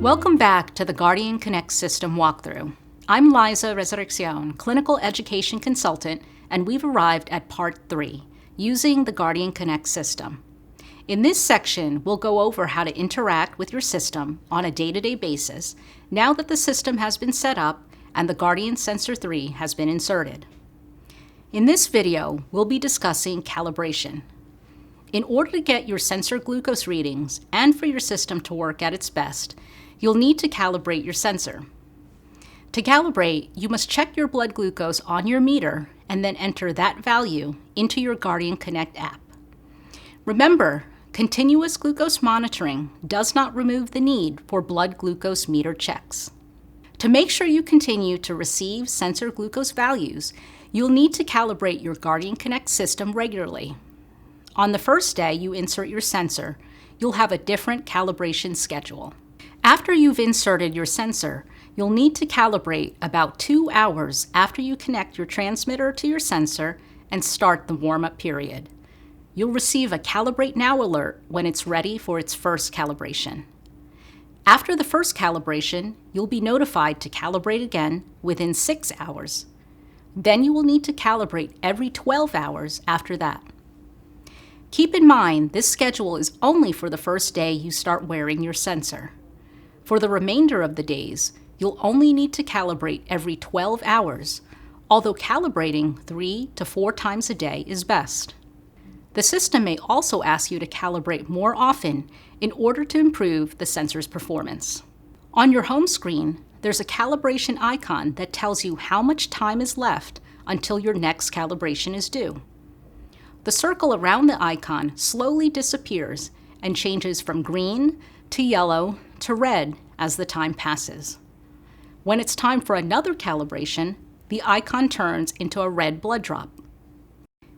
Welcome back to the Guardian Connect System walkthrough. I'm Liza Resurreccion, Clinical Education Consultant, and we've arrived at Part 3, using the Guardian Connect System. In this section, we'll go over how to interact with your system on a day-to-day basis now that the system has been set up and the Guardian Sensor 3 has been inserted. In this video, we'll be discussing calibration. In order to get your sensor glucose readings and for your system to work at its best, you'll need to calibrate your sensor. To calibrate, you must check your blood glucose on your meter and then enter that value into your Guardian Connect app. Remember, continuous glucose monitoring does not remove the need for blood glucose meter checks. To make sure you continue to receive sensor glucose values, you'll need to calibrate your Guardian Connect system regularly. On the first day you insert your sensor, you'll have a different calibration schedule. After you've inserted your sensor, you'll need to calibrate about 2 hours after you connect your transmitter to your sensor and start the warm-up period. You'll receive a Calibrate Now alert when it's ready for its first calibration. After the first calibration, you'll be notified to calibrate again within 6 hours. Then you will need to calibrate every 12 hours after that. Keep in mind, this schedule is only for the first day you start wearing your sensor. For the remainder of the days, you'll only need to calibrate every 12 hours, although calibrating 3 to 4 times a day is best. The system may also ask you to calibrate more often in order to improve the sensor's performance. On your home screen, there's a calibration icon that tells you how much time is left until your next calibration is due. The circle around the icon slowly disappears and changes from green to yellow to red as the time passes. When it's time for another calibration, the icon turns into a red blood drop.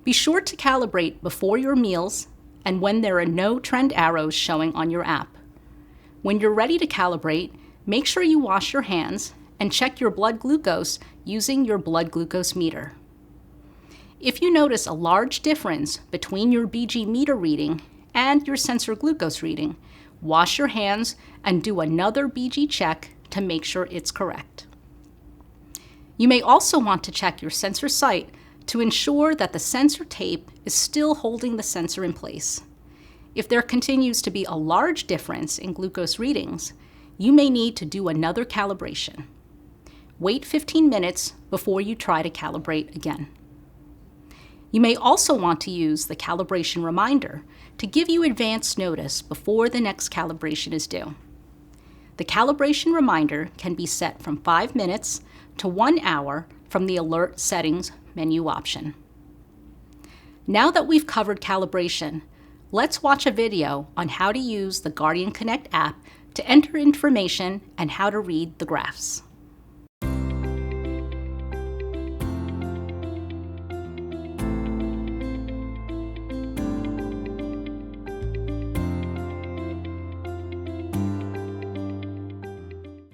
Be sure to calibrate before your meals and when there are no trend arrows showing on your app. When you're ready to calibrate, make sure you wash your hands and check your blood glucose using your blood glucose meter. If you notice a large difference between your BG meter reading and your sensor glucose reading, wash your hands and do another BG check to make sure it's correct. You may also want to check your sensor site to ensure that the sensor tape is still holding the sensor in place. If there continues to be a large difference in glucose readings, you may need to do another calibration. Wait 15 minutes before you try to calibrate again. You may also want to use the calibration reminder to give you advance notice before the next calibration is due. The calibration reminder can be set from 5 minutes to 1 hour from the Alert Settings menu option. Now that we've covered calibration, let's watch a video on how to use the Guardian Connect app to enter information and how to read the graphs.